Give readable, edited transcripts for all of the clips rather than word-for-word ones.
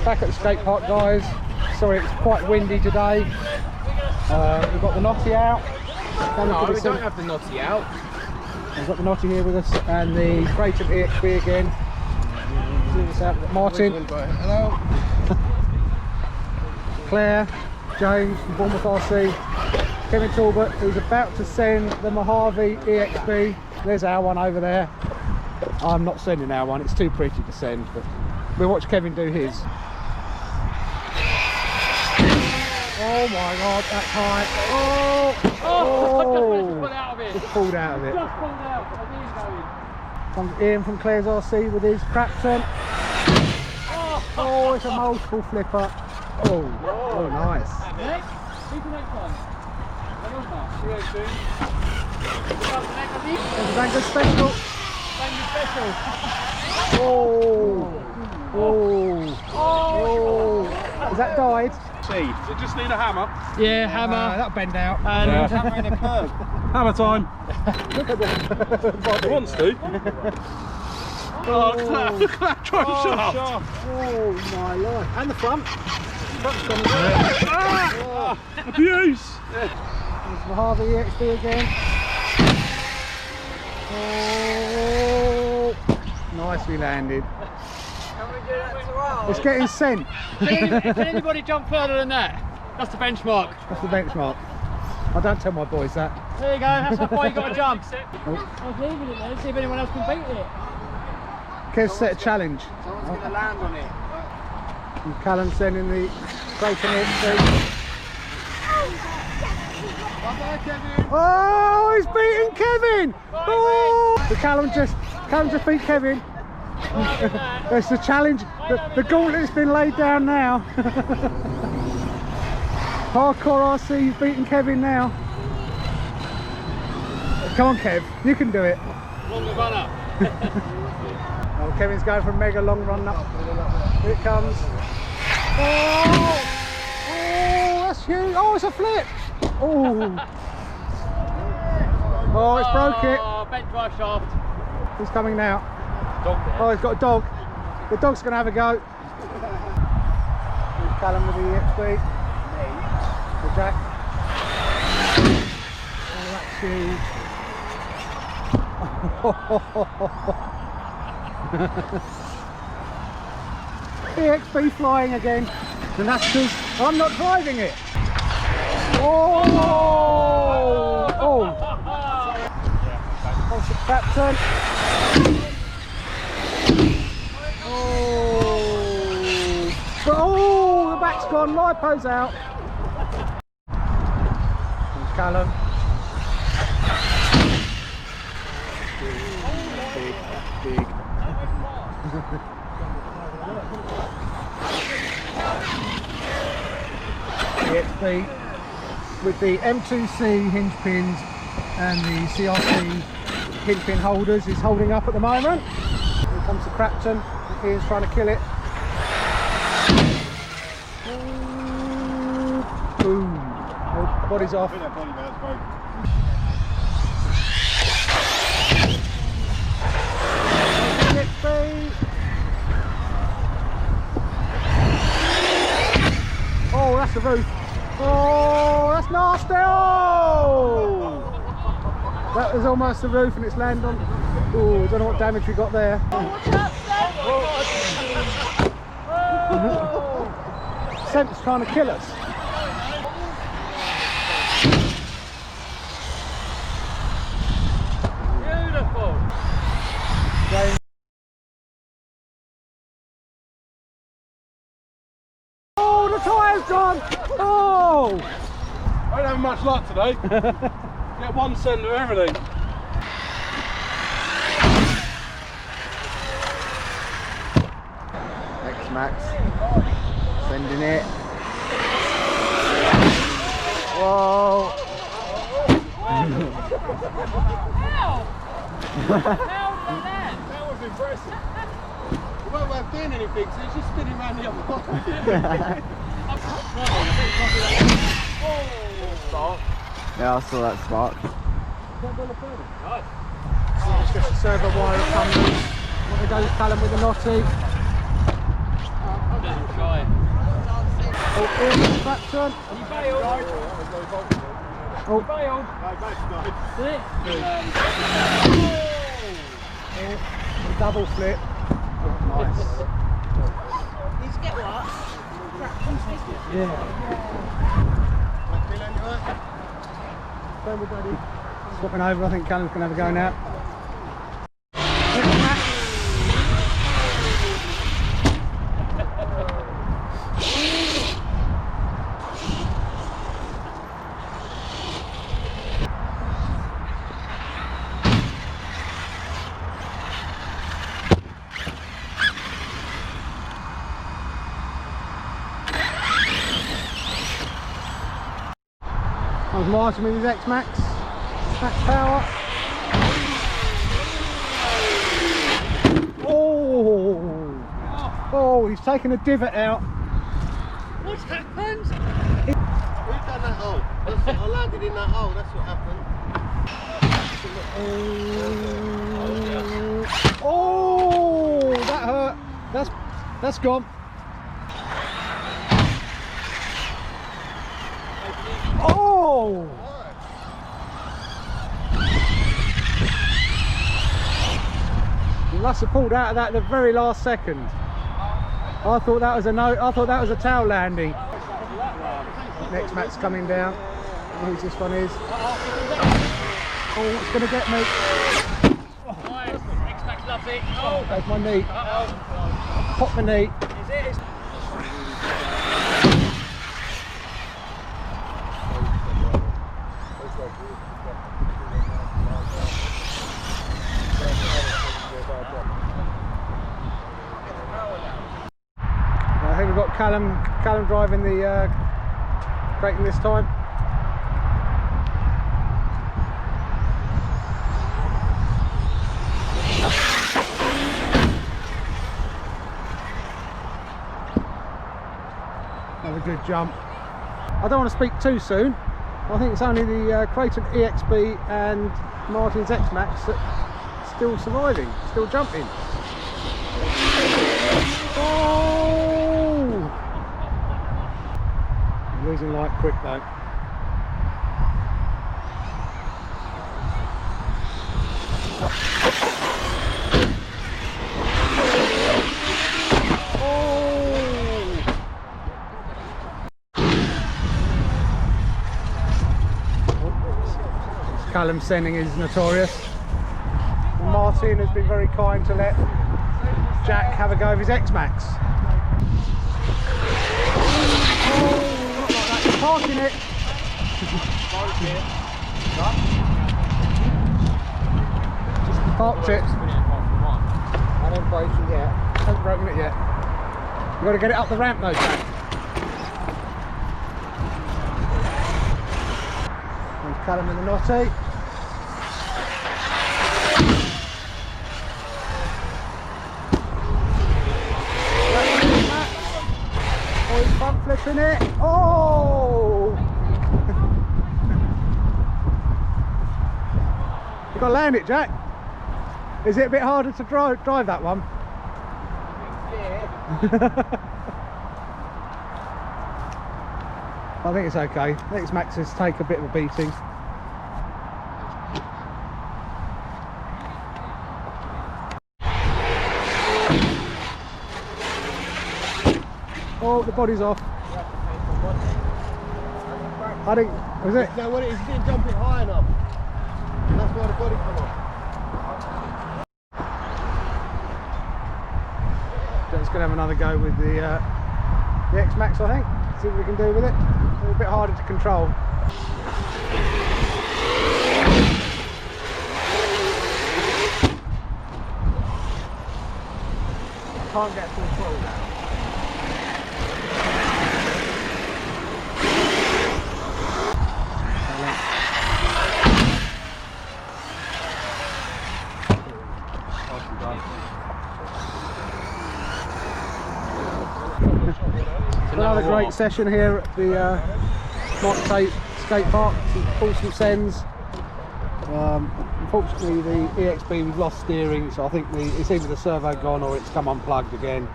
Back at the skate park, guys. Sorry, it's quite windy today. We've got the Notty out. No, we don't have the Notty out. We've got the Notty here with us, and the Kraton EXB again. See this out. Martin. Hello. Claire, James from Bournemouth RC. Kevin Talbot, who's about to send the Mojave EXB. There's our one over there. I'm not sending our one, it's too pretty to send, but we'll watch Kevin do his. Oh my god, that's high. Just pulled out of it. Just pulled out. I knew he was going. Comes Ian from Claire's RC with his Kraton. Oh, it's a multiple flipper. Oh, nice. Next? Who's the next one? There's a Bango special. Oh. Is that died? See, does it just need a hammer? Yeah, hammer. That'll bend out. And Hammer in a curve. Hammer time. Look at that. It wants to. Look at that drive shaft. Oh my life. And the front. Front's gone as well. Abuse. There's Mojave EXB again. Oh, nicely landed. It's getting sent. Can anybody jump further than that? That's the benchmark. That's the benchmark. I don't tell my boys that. There you go, that's why you got to jump. I was leaving it there to see if anyone else can beat it. Kev set a challenge. Someone's going to land on it. And Callum sending the Kraton EXB. Oh, he's beating Kevin! Oh! So Callum just beat Kevin. It's the challenge. The gauntlet's been laid down now. Hardcore RC is beating Kevin now. Come on, Kev, you can do it. Longer run up. Oh, Kevin's going for a mega long run up. Here it comes. Oh, that's huge. Oh, it's a flip. Oh, oh, it's broke it. Oh, bent drive shaft. He's coming now. Oh, he's got a dog. The dog's going to have a go. Here's Callum with the EXB. The Jack. Oh, that's huge. EXB flying again. And that's because I'm not driving it. Oh! Oh! Oh, the Kraton. Oh, the back's gone, lipo's out. There's Callum. Big. EXB with the M2C hinge pins and the CRC hinge pin holders is holding up at the moment. Here comes the Kraton. Ian's trying to kill it. Boom. Oh, body's off. Oh, that's the roof. Oh, that's nasty. Oh! That was almost the roof and it's landed on. Oh, I don't know what damage we got there. Scent's trying to kill us. Beautiful. James. Oh, the tyre's gone. Oh! I don't have much luck today. Get one send of everything. X-Maxx. Sending it. Whoa. How? That was impressive. We won't have doing anything, so it's just spinning around the other way. Yeah, I saw that spark. It's just a servo wire that comes in. There goes Callum with the Notty. Try it. Oh, here's the back turn. You bailed. Oh, You bailed. Did it? oh, double flip. Oh, nice. Did you get what? Swapping over, I think Callum's going to have a go now. That was Martin with his X-Maxx. Max power. Oh! Oh, he's taken a divot out. What happened? Who done that hole? I landed in that hole, that's what happened. Oh! That hurt. That's gone. Oh! He must have pulled out of that at the very last second. I thought that was a no. I thought that was a tail landing. Next mat's coming down. Who's this one is? Oh, it's going to get me. Nice. X-Maxx loves it. Oh. Goes my knee. Pop my knee. Is it? I think we've got Callum driving the Kraton this time. Have a good jump. I don't want to speak too soon. I think it's only the Kraton EXB and Martin's X-Maxx that's still surviving, still jumping. Oh! I'm losing light quick though. Callum sending is notorious. And Martin has been very kind to let Jack have a go of his X-Maxx. Oh, not like that, he's parking it. Just parked it. I haven't broken it yet. Haven't broken it yet. You've got to get it up the ramp though, Jack. There's Callum in the Notty. Oh, he's front flipping it. Oh! You've got to land it, Jack. Is it a bit harder to drive that one? I think it's okay. X-Maxxes take a bit of a beating. Oh, the body's off. I think, was it? No, what it is, he didn't jump it high enough. That's why the body come off. Just going to have another go with the X-Maxx, I think. See what we can do with it. It's a bit harder to control. Can't get full throttle now. Another great session here at the skate park. Pulled some sends. Unfortunately, the EXB, we've lost steering, so I think it's either the servo gone or it's come unplugged again.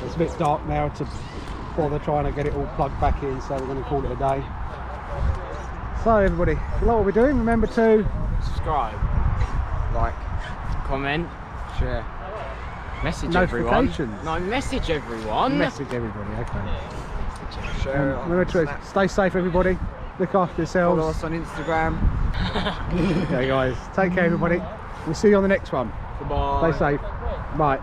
It's a bit dark now to bother trying to get it all plugged back in, so we're going to call it a day. So everybody, if you like what we're doing, remember to Subscribe, like, comment, share, Message everyone. notifications. No, message everyone. Message everybody, okay. share it on Remember to Snap. stay safe, everybody. Look after Follow yourselves. us on Instagram. Okay, guys, take care, everybody. We'll see you on the next one. Goodbye. Stay safe. Bye.